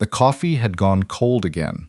The coffee had gone cold again.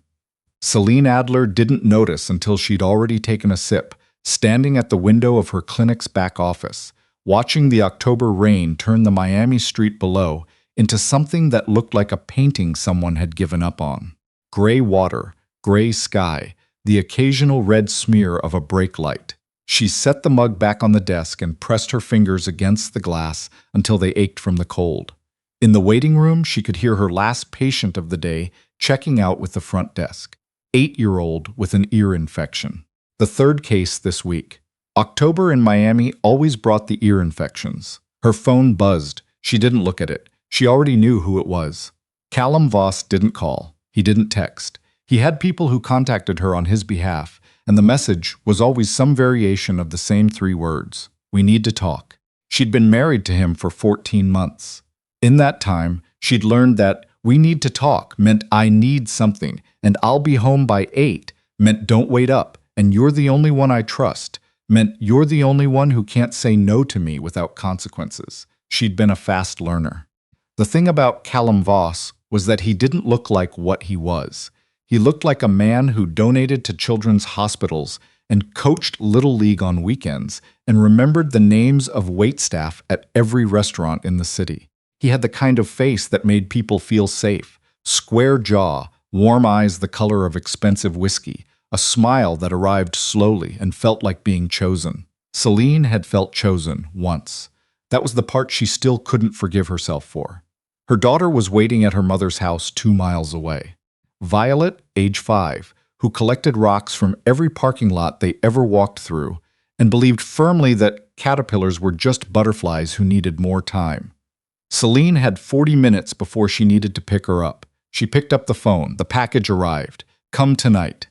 Selene Adler didn't notice until she'd already taken a sip, standing at the window of her clinic's back office, watching the October rain turn the Miami street below into something that looked like a painting someone had given up on. Gray water, gray sky, the occasional red smear of a brake light. She set the mug back on the desk and pressed her fingers against the glass until they ached from the cold. In the waiting room, she could hear her last patient of the day checking out with the front desk. 8-year-old with an ear infection. The third case this week. October in Miami always brought the ear infections. Her phone buzzed. She didn't look at it. She already knew who it was. Callum Voss didn't call. He didn't text. He had people who contacted her on his behalf, and the message was always some variation of the same 3 words. We need to talk. She'd been married to him for 14 months. In that time, she'd learned that we need to talk meant I need something, and I'll be home by 8 meant don't wait up, and you're the only one I trust meant you're the only one who can't say no to me without consequences. She'd been a fast learner. The thing about Callum Voss was that he didn't look like what he was. He looked like a man who donated to children's hospitals and coached Little League on weekends and remembered the names of waitstaff at every restaurant in the city. He had the kind of face that made people feel safe, square jaw, warm eyes the color of expensive whiskey, a smile that arrived slowly and felt like being chosen. Selene had felt chosen once. That was the part she still couldn't forgive herself for. Her daughter was waiting at her mother's house 2 miles away. Violet, age 5, who collected rocks from every parking lot they ever walked through and believed firmly that caterpillars were just butterflies who needed more time. Selene had 40 minutes before she needed to pick her up. She picked up the phone. The package arrived. Come tonight.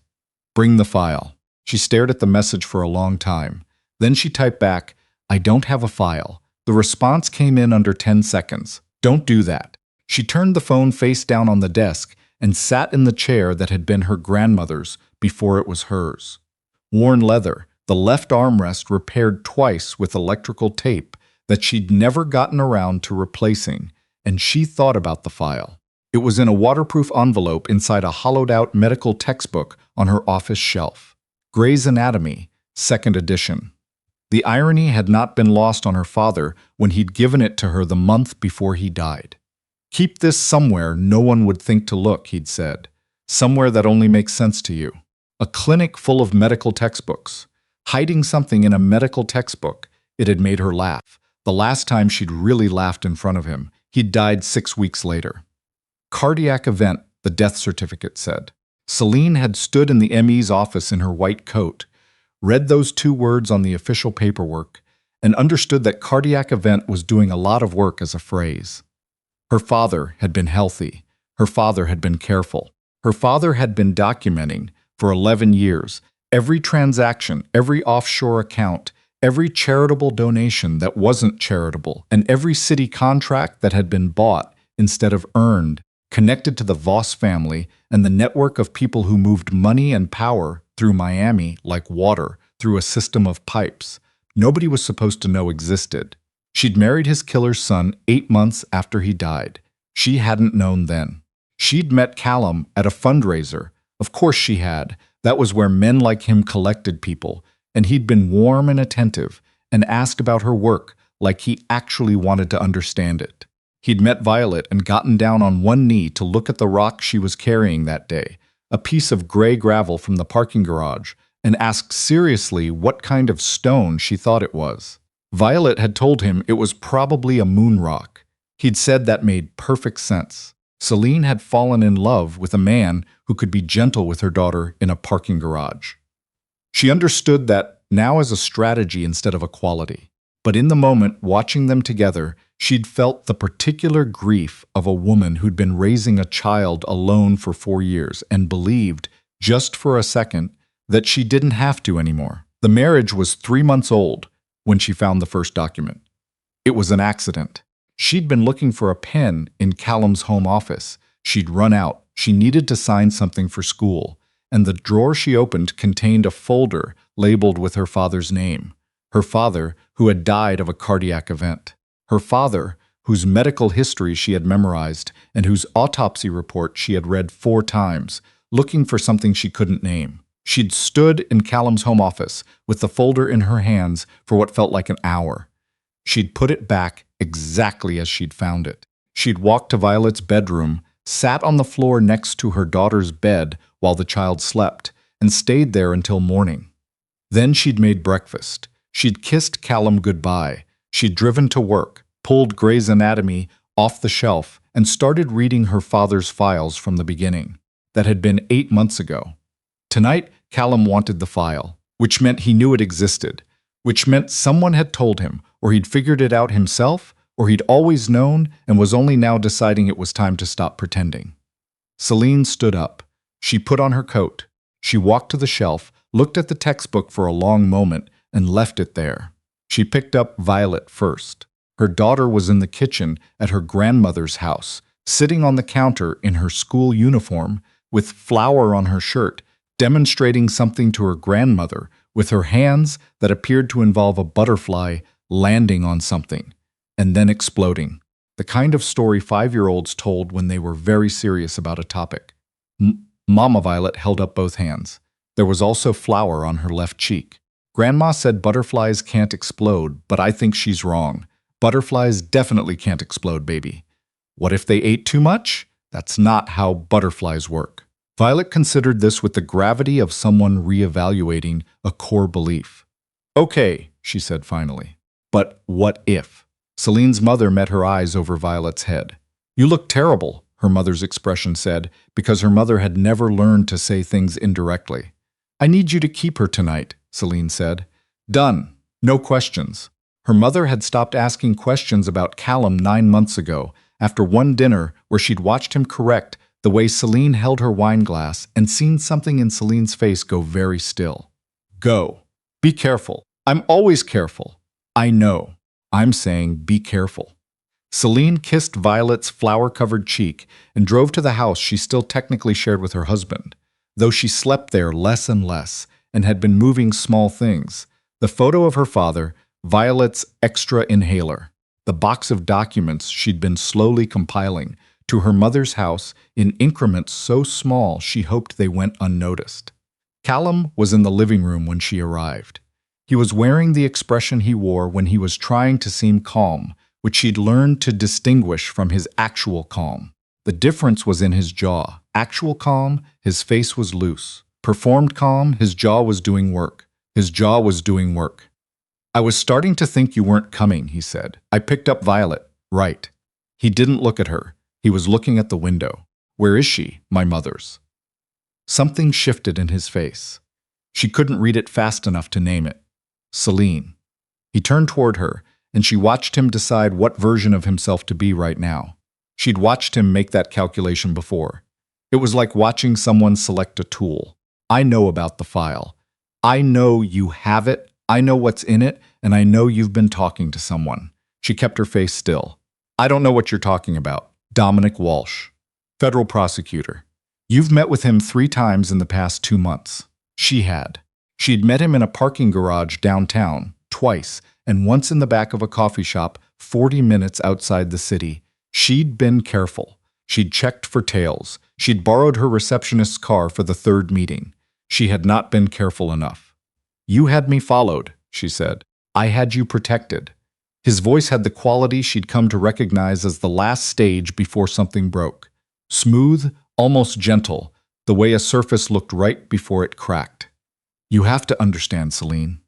Bring the file. She stared at the message for a long time. Then she typed back, I don't have a file. The response came in under 10 seconds. Don't do that. She turned the phone face down on the desk and sat in the chair that had been her grandmother's before it was hers. Worn leather, the left armrest repaired twice with electrical tape that she'd never gotten around to replacing, and she thought about the file. It was in a waterproof envelope inside a hollowed-out medical textbook on her office shelf. Gray's Anatomy, 2nd edition. The irony had not been lost on her father when he'd given it to her the month before he died. Keep this somewhere no one would think to look, he'd said. Somewhere that only makes sense to you. A clinic full of medical textbooks. Hiding something in a medical textbook. It had made her laugh. The last time she'd really laughed in front of him. He'd died 6 weeks later. Cardiac event, the death certificate said. Selene had stood in the ME's office in her white coat, read those 2 words on the official paperwork, and understood that cardiac event was doing a lot of work as a phrase. Her father had been healthy. Her father had been careful. Her father had been documenting, for 11 years, every transaction, every offshore account, every charitable donation that wasn't charitable, and every city contract that had been bought instead of earned, connected to the Voss family and the network of people who moved money and power through Miami like water through a system of pipes nobody was supposed to know existed. She'd married his killer's son 8 months after he died. She hadn't known then. She'd met Callum at a fundraiser. Of course she had. That was where men like him collected people, and he'd been warm and attentive and asked about her work like he actually wanted to understand it. He'd met Violet and gotten down on one knee to look at the rock she was carrying that day, a piece of gray gravel from the parking garage, and asked seriously what kind of stone she thought it was. Violet had told him it was probably a moon rock. He'd said that made perfect sense. Selene had fallen in love with a man who could be gentle with her daughter in a parking garage. She understood that now as a strategy instead of a quality. But in the moment, watching them together, she'd felt the particular grief of a woman who'd been raising a child alone for 4 years and believed, just for a second, that she didn't have to anymore. The marriage was 3 months old when she found the first document. It was an accident. She'd been looking for a pen in Callum's home office. She'd run out. She needed to sign something for school, and the drawer she opened contained a folder labeled with her father's name. Her father, who had died of a cardiac event. Her father, whose medical history she had memorized and whose autopsy report she had read 4 times, looking for something she couldn't name. She'd stood in Callum's home office with the folder in her hands for what felt like an hour. She'd put it back exactly as she'd found it. She'd walked to Violet's bedroom, sat on the floor next to her daughter's bed while the child slept, and stayed there until morning. Then she'd made breakfast. She'd kissed Callum goodbye. She'd driven to work, pulled Grey's Anatomy off the shelf, and started reading her father's files from the beginning. That had been 8 months ago. Tonight, Callum wanted the file, which meant he knew it existed, which meant someone had told him, or he'd figured it out himself, or he'd always known and was only now deciding it was time to stop pretending. Selene stood up. She put on her coat. She walked to the shelf, looked at the textbook for a long moment, and left it there. She picked up Violet first. Her daughter was in the kitchen at her grandmother's house, sitting on the counter in her school uniform, with flour on her shirt, demonstrating something to her grandmother with her hands that appeared to involve a butterfly landing on something and then exploding. The kind of story 5-year-olds told when they were very serious about a topic. Mama Violet held up both hands. There was also flour on her left cheek. Grandma said butterflies can't explode, but I think she's wrong. Butterflies definitely can't explode, baby. What if they ate too much? That's not how butterflies work. Violet considered this with the gravity of someone reevaluating a core belief. Okay, she said finally. But what if? Selene's mother met her eyes over Violet's head. You look terrible, her mother's expression said, because her mother had never learned to say things indirectly. I need you to keep her tonight, Selene said. Done. No questions. Her mother had stopped asking questions about Callum 9 months ago, after one dinner where she'd watched him correct the way Selene held her wine glass and seen something in Selene's face go very still. Go. Be careful. I'm always careful. I know. I'm saying be careful. Selene kissed Violet's flower-covered cheek and drove to the house she still technically shared with her husband, though she slept there less and less and had been moving small things. The photo of her father, Violet's extra inhaler, the box of documents she'd been slowly compiling, to her mother's house in increments so small she hoped they went unnoticed. Callum was in the living room when she arrived. He was wearing the expression he wore when he was trying to seem calm, which she'd learned to distinguish from his actual calm. The difference was in his jaw. Actual calm, his face was loose. Performed calm, his jaw was doing work. His jaw was doing work. I was starting to think you weren't coming, he said. I picked up Violet. Right. He didn't look at her. He was looking at the window. Where is she? My mother's. Something shifted in his face. She couldn't read it fast enough to name it. Selene. He turned toward her, and she watched him decide what version of himself to be right now. She'd watched him make that calculation before. It was like watching someone select a tool. I know about the file. I know you have it, I know what's in it, and I know you've been talking to someone. She kept her face still. I don't know what you're talking about. Dominic Walsh, federal prosecutor. You've met with him 3 times in the past 2 months. She had. She'd met him in a parking garage downtown, twice, and once in the back of a coffee shop 40 minutes outside the city. She'd been careful. She'd checked for tails. She'd borrowed her receptionist's car for the 3rd meeting. She had not been careful enough. You had me followed, she said. I had you protected. His voice had the quality she'd come to recognize as the last stage before something broke. Smooth, almost gentle, the way a surface looked right before it cracked. You have to understand, Selene.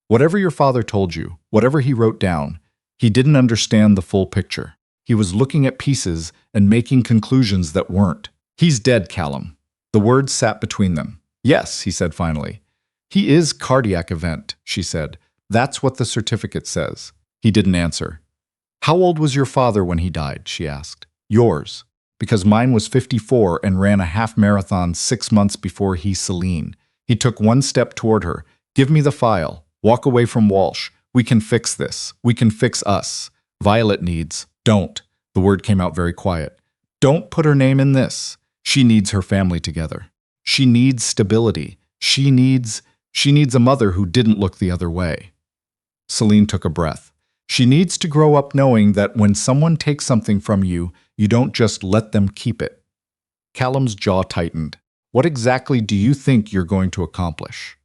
Whatever your father told you, whatever he wrote down, he didn't understand the full picture. He was looking at pieces and making conclusions that weren't. He's dead, Callum. The words sat between them. Yes, he said finally. He is cardiac event, she said. That's what the certificate says. He didn't answer. How old was your father when he died, she asked. Yours. Because mine was 54 and ran a half marathon 6 months before Selene. He took one step toward her. Give me the file. Walk away from Walsh. We can fix this. We can fix us. Violet needs. Don't. The word came out very quiet. Don't put her name in this. She needs her family together. She needs stability. She needs a mother who didn't look the other way. Selene took a breath. She needs to grow up knowing that when someone takes something from you, you don't just let them keep it. Callum's jaw tightened. What exactly do you think you're going to accomplish?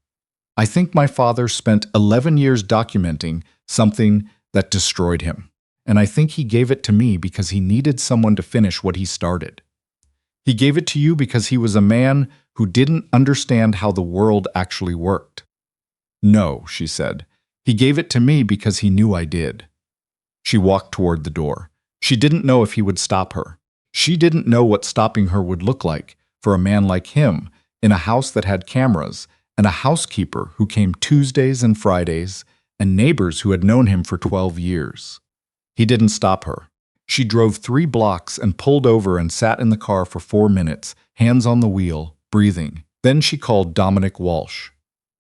I think my father spent 11 years documenting something that destroyed him. And I think he gave it to me because he needed someone to finish what he started. He gave it to you because he was a man who didn't understand how the world actually worked. No, she said. He gave it to me because he knew I did. She walked toward the door. She didn't know if he would stop her. She didn't know what stopping her would look like for a man like him in a house that had cameras and a housekeeper who came Tuesdays and Fridays and neighbors who had known him for 12 years. He didn't stop her. She drove 3 blocks and pulled over and sat in the car for 4 minutes, hands on the wheel, breathing. Then she called Dominic Walsh.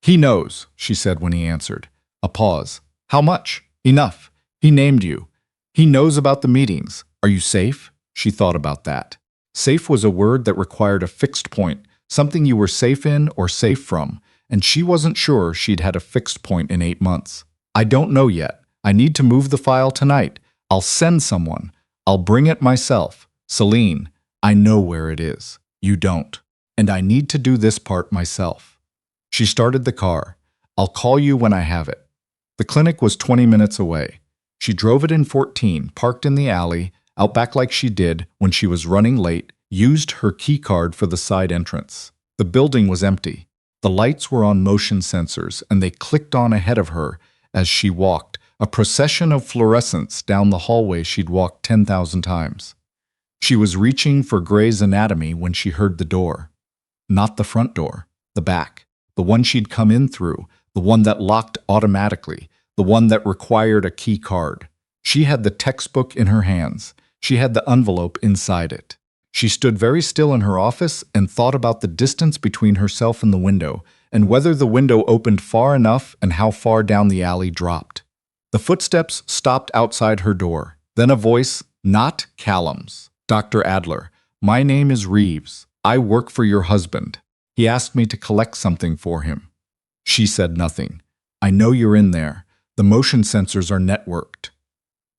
He knows, she said when he answered. A pause. How much? Enough. He named you. He knows about the meetings. Are you safe? She thought about that. Safe was a word that required a fixed point, something you were safe in or safe from, and she wasn't sure she'd had a fixed point in 8 months. I don't know yet. I need to move the file tonight. I'll send someone. I'll bring it myself. Selene, I know where it is. You don't. And I need to do this part myself. She started the car. I'll call you when I have it. The clinic was 20 minutes away. She drove it in 14, parked in the alley, out back like she did when she was running late, used her key card for the side entrance. The building was empty. The lights were on motion sensors, and they clicked on ahead of her as she walked, a procession of fluorescents down the hallway she'd walked 10,000 times. She was reaching for Grey's Anatomy when she heard the door. Not the front door, the back, the one she'd come in through, the one that locked automatically, the one that required a key card. She had the textbook in her hands. She had the envelope inside it. She stood very still in her office and thought about the distance between herself and the window, and whether the window opened far enough and how far down the alley dropped. The footsteps stopped outside her door. Then a voice, not Callum's. Dr. Adler, my name is Reeves. I work for your husband. He asked me to collect something for him. She said nothing. I know you're in there. The motion sensors are networked.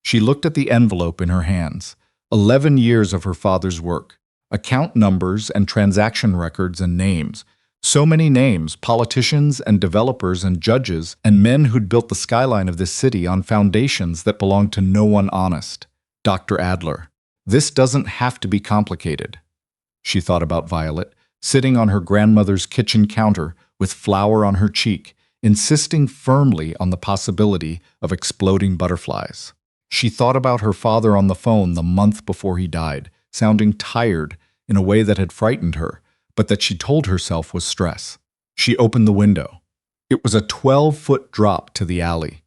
She looked at the envelope in her hands. 11 years of her father's work. Account numbers and transaction records and names. So many names, politicians and developers and judges and men who'd built the skyline of this city on foundations that belonged to no one honest. Dr. Adler. This doesn't have to be complicated. She thought about Violet, sitting on her grandmother's kitchen counter with flour on her cheek, insisting firmly on the possibility of exploding butterflies. She thought about her father on the phone the month before he died, sounding tired in a way that had frightened her, but that she told herself was stress. She opened the window. It was a 12-foot drop to the alley.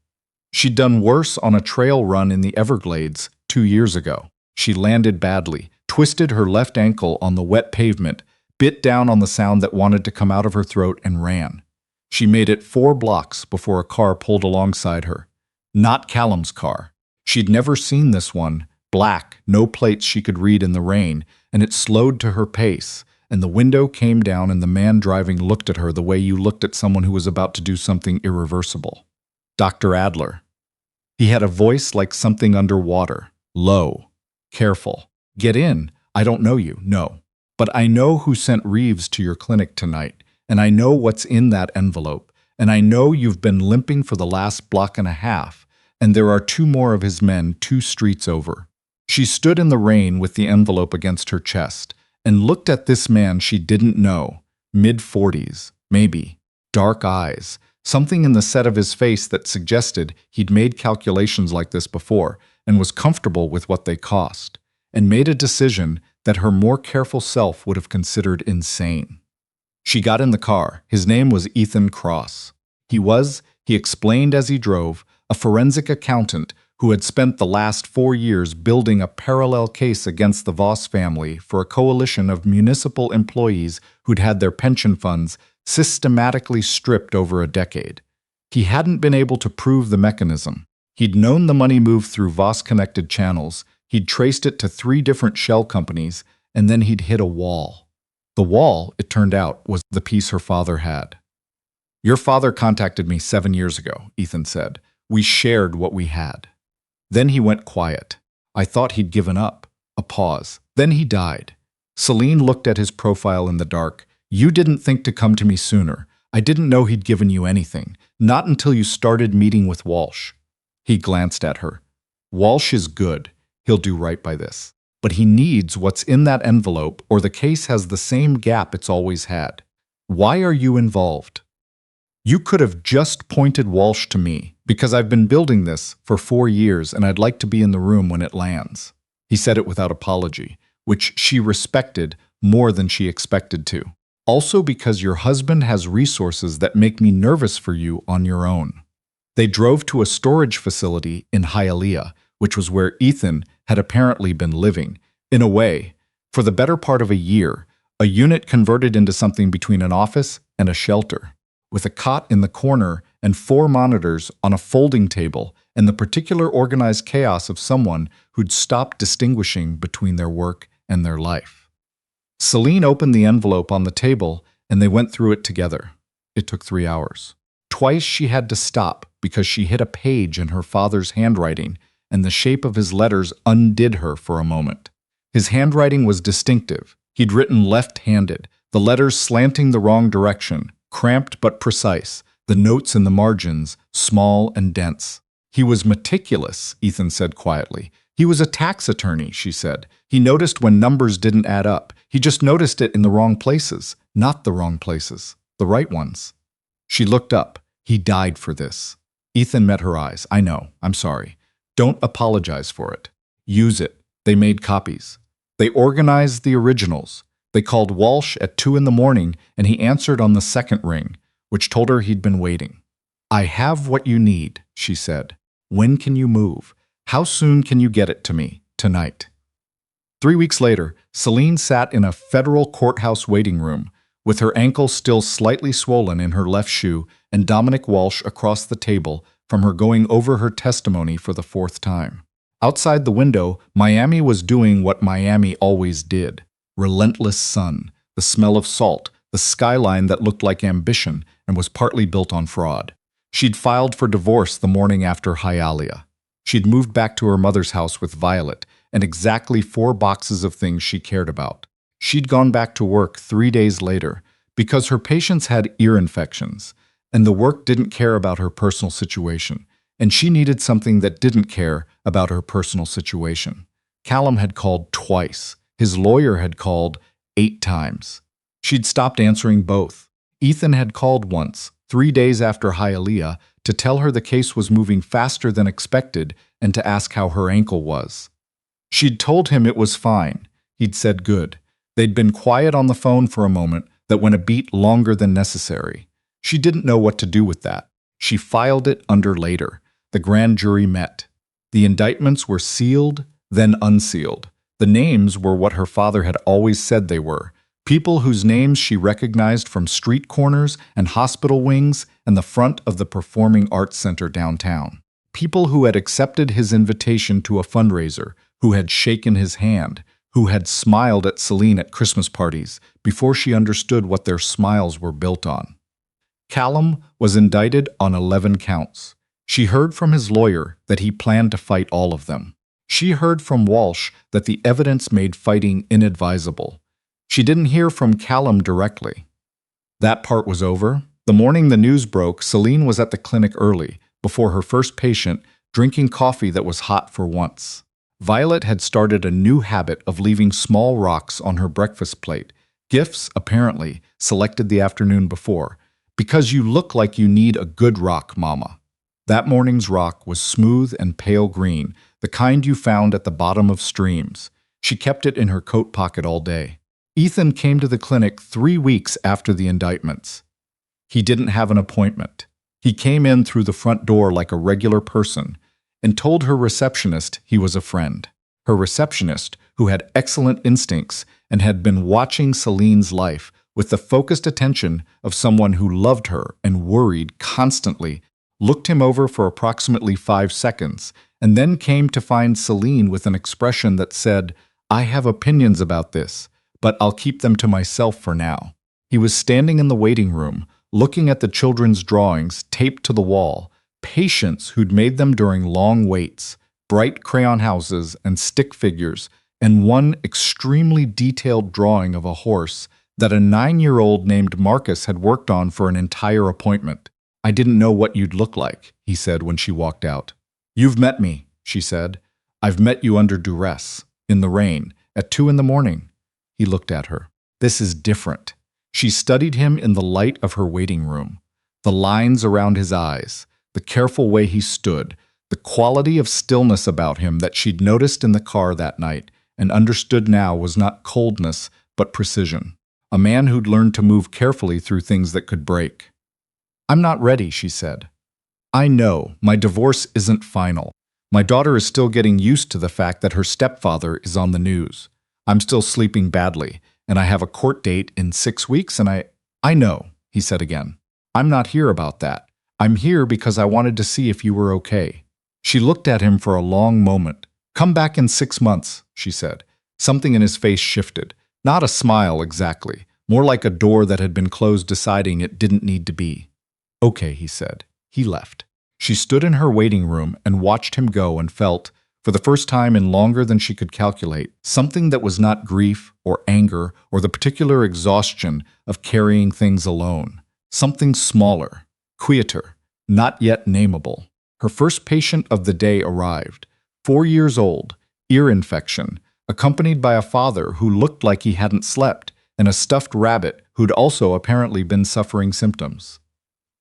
She'd done worse on a trail run in the Everglades 2 years ago. She landed badly, twisted her left ankle on the wet pavement, bit down on the sound that wanted to come out of her throat and ran. She made it 4 blocks before a car pulled alongside her. Not Callum's car. She'd never seen this one, black, no plates she could read in the rain, and it slowed to her pace, and the window came down and the man driving looked at her the way you looked at someone who was about to do something irreversible. Dr. Adler. He had a voice like something underwater, low, careful. Get in. I don't know you, no. But I know who sent Reeves to your clinic tonight, and I know what's in that envelope, and I know you've been limping for the last block and a half, and there are 2 more of his men 2 streets over. She stood in the rain with the envelope against her chest and looked at this man she didn't know, mid-40s, maybe, dark eyes, something in the set of his face that suggested he'd made calculations like this before and was comfortable with what they cost, and made a decision that her more careful self would have considered insane. She got in the car. His name was Ethan Cross. He explained as he drove, a forensic accountant who had spent the last 4 years building a parallel case against the Voss family for a coalition of municipal employees who'd had their pension funds systematically stripped over a decade. He hadn't been able to prove the mechanism. He'd known the money moved through Voss-connected channels, he'd traced it to 3 different shell companies, and then he'd hit a wall. The wall, it turned out, was the piece her father had. Your father contacted me 7 years ago, Ethan said. We shared what we had. Then he went quiet. I thought he'd given up. A pause. Then he died. Selene looked at his profile in the dark. You didn't think to come to me sooner. I didn't know he'd given you anything. Not until you started meeting with Walsh. He glanced at her. Walsh is good. He'll do right by this. But he needs what's in that envelope, or the case has the same gap it's always had. Why are you involved? You could have just pointed Walsh to me, because I've been building this for 4 years and I'd like to be in the room when it lands. He said it without apology, which she respected more than she expected to. Also because your husband has resources that make me nervous for you on your own. They drove to a storage facility in Hialeah, which was where Ethan had apparently been living. In a way, for the better part of a year, a unit converted into something between an office and a shelter, with a cot in the corner and 4 monitors on a folding table and the particular organized chaos of someone who'd stopped distinguishing between their work and their life. Selene opened the envelope on the table and they went through it together. It took 3 hours. Twice she had to stop because she hit a page in her father's handwriting and the shape of his letters undid her for a moment. His handwriting was distinctive. He'd written left-handed, the letters slanting the wrong direction, cramped but precise, the notes in the margins small and dense. He was meticulous, Ethan said quietly. He was a tax attorney, she said. He noticed when numbers didn't add up. He just noticed it in the wrong places, not the wrong places, the right ones. She looked up. He died for this. Ethan met her eyes. I know, I'm sorry. Don't apologize for it. Use it. They made copies. They organized the originals. They called Walsh at 2 in the morning and he answered on the second ring, which told her he'd been waiting. I have what you need, she said. When can you move? How soon can you get it to me? Tonight. 3 weeks later, Selene sat in a federal courthouse waiting room, with her ankle still slightly swollen in her left shoe and Dominic Walsh across the table from her going over her testimony for the 4th time. Outside the window, Miami was doing what Miami always did. Relentless sun, the smell of salt, the skyline that looked like ambition and was partly built on fraud. She'd filed for divorce the morning after Hialeah. She'd moved back to her mother's house with Violet and exactly 4 boxes of things she cared about. She'd gone back to work 3 days later because her patients had ear infections, and the work didn't care about her personal situation, and she needed something that didn't care about her personal situation. Callum had called twice. His lawyer had called 8 times. She'd stopped answering both. Ethan had called once, 3 days after Hialeah, to tell her the case was moving faster than expected and to ask how her ankle was. She'd told him it was fine. He'd said good. They'd been quiet on the phone for a moment that went a beat longer than necessary. She didn't know what to do with that. She filed it under later. The grand jury met. The indictments were sealed, then unsealed. The names were what her father had always said they were. People whose names she recognized from street corners and hospital wings and the front of the Performing Arts Center downtown. People who had accepted his invitation to a fundraiser, who had shaken his hand, who had smiled at Selene at Christmas parties before she understood what their smiles were built on. Callum was indicted on 11 counts. She heard from his lawyer that he planned to fight all of them. She heard from Walsh that the evidence made fighting inadvisable. She didn't hear from Callum directly. That part was over. The morning the news broke, Selene was at the clinic early, before her first patient, drinking coffee that was hot for once. Violet had started a new habit of leaving small rocks on her breakfast plate, gifts, apparently, selected the afternoon before. Because you look like you need a good rock, Mama. That morning's rock was smooth and pale green, the kind you found at the bottom of streams. She kept it in her coat pocket all day. Ethan came to the clinic 3 weeks after the indictments. He didn't have an appointment. He came in through the front door like a regular person and told her receptionist he was a friend. Her receptionist, who had excellent instincts and had been watching Selene's life with the focused attention of someone who loved her and worried constantly, looked him over for approximately 5 seconds and then came to find Selene with an expression that said, I have opinions about this, but I'll keep them to myself for now. He was standing in the waiting room, looking at the children's drawings taped to the wall, patients who'd made them during long waits, bright crayon houses and stick figures, and one extremely detailed drawing of a horse that a 9-year-old named Marcus had worked on for an entire appointment. "I didn't know what you'd look like," he said when she walked out. "You've met me," she said. "I've met you under duress, in the rain, at 2 in the morning." He looked at her. "This is different." She studied him in the light of her waiting room. The lines around his eyes, the careful way he stood, the quality of stillness about him that she'd noticed in the car that night and understood now was not coldness but precision. A man who'd learned to move carefully through things that could break. "I'm not ready," she said. "I know, my divorce isn't final. My daughter is still getting used to the fact that her stepfather is on the news. I'm still sleeping badly, and I have a court date in 6 weeks, and I know," he said again. "I'm not here about that. I'm here because I wanted to see if you were okay." She looked at him for a long moment. "Come back in 6 months," she said. Something in his face shifted. Not a smile exactly, more like a door that had been closed deciding it didn't need to be. "Okay," he said. He left. She stood in her waiting room and watched him go and felt, for the first time in longer than she could calculate, something that was not grief or anger or the particular exhaustion of carrying things alone. Something smaller, quieter, not yet nameable. Her first patient of the day arrived. 4 years old, ear infection, accompanied by a father who looked like he hadn't slept, and a stuffed rabbit who'd also apparently been suffering symptoms.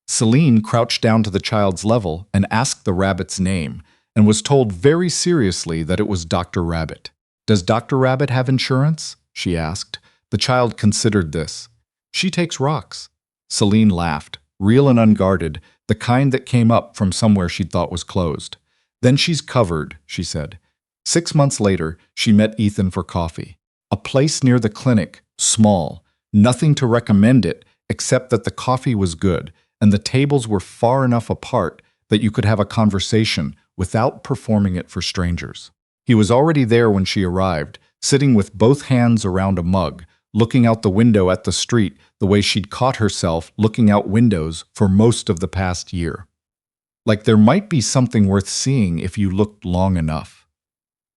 Selene crouched down to the child's level and asked the rabbit's name, and was told very seriously that it was Dr. Rabbit. "Does Dr. Rabbit have insurance?" she asked. The child considered this. "She takes rocks." Selene laughed, real and unguarded, the kind that came up from somewhere she'd thought was closed. "Then she's covered," she said. 6 months later, she met Ethan for coffee. A place near the clinic, small, nothing to recommend it except that the coffee was good and the tables were far enough apart that you could have a conversation without performing it for strangers. He was already there when she arrived, sitting with both hands around a mug, looking out the window at the street the way she'd caught herself looking out windows for most of the past year. Like there might be something worth seeing if you looked long enough.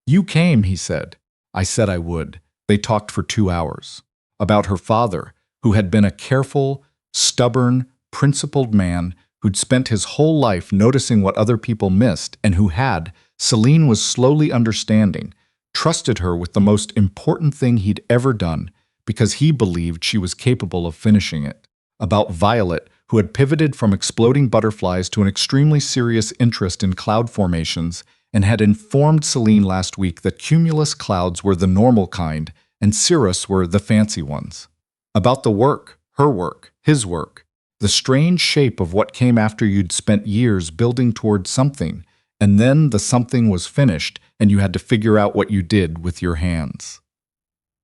"You came," he said. "I said I would." They talked for 2 hours. About her father, who had been a careful, stubborn, principled man who'd spent his whole life noticing what other people missed and who had, Selene was slowly understanding, trusted her with the most important thing he'd ever done because he believed she was capable of finishing it. About Violet, who had pivoted from exploding butterflies to an extremely serious interest in cloud formations and had informed Selene last week that cumulus clouds were the normal kind and cirrus were the fancy ones. About the work, her work, his work, the strange shape of what came after you'd spent years building toward something, and then the something was finished and you had to figure out what you did with your hands.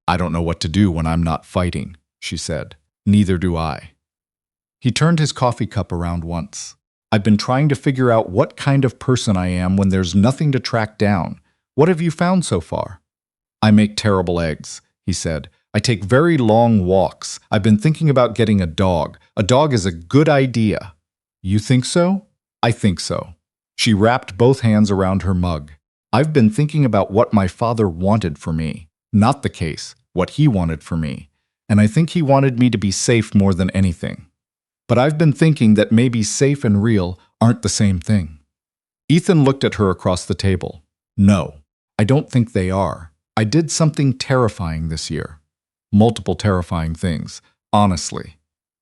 "I don't know what to do when I'm not fighting," she said. "Neither do I." He turned his coffee cup around once. "I've been trying to figure out what kind of person I am when there's nothing to track down. What have you found so far?" "I make terrible eggs," he said. "I take very long walks. I've been thinking about getting a dog. A dog is a good idea." "You think so?" "I think so." She wrapped both hands around her mug. "I've been thinking about what my father wanted for me. Not the case, what he wanted for me. And I think he wanted me to be safe more than anything. But I've been thinking that maybe safe and real aren't the same thing." Ethan looked at her across the table. "No, I don't think they are. I did something terrifying this year. Multiple terrifying things, honestly."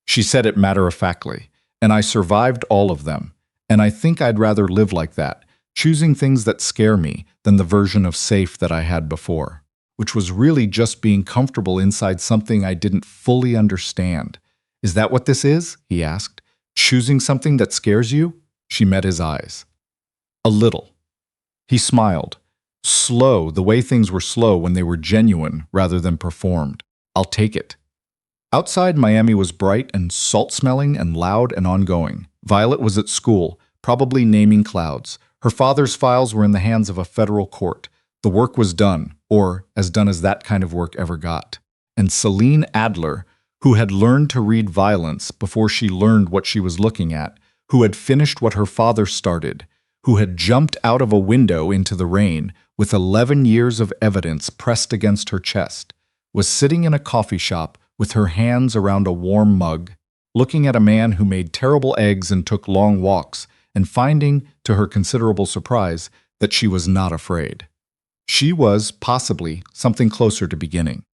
She said it matter-of-factly, "And I survived all of them. And I think I'd rather live like that, choosing things that scare me than the version of safe that I had before, which was really just being comfortable inside something I didn't fully understand. Is that what this is?" he asked. "Choosing something that scares you?" She met his eyes. "A little." He smiled. Slow, the way things were slow when they were genuine rather than performed. "I'll take it." Outside, Miami was bright and salt-smelling and loud and ongoing. Violet was at school, probably naming clouds. Her father's files were in the hands of a federal court. The work was done, or as done as that kind of work ever got. And Selene Adler, who had learned to read violence before she learned what she was looking at, who had finished what her father started, who had jumped out of a window into the rain with 11 years of evidence pressed against her chest, was sitting in a coffee shop with her hands around a warm mug, looking at a man who made terrible eggs and took long walks, and finding, to her considerable surprise, that she was not afraid. She was, possibly, something closer to beginning.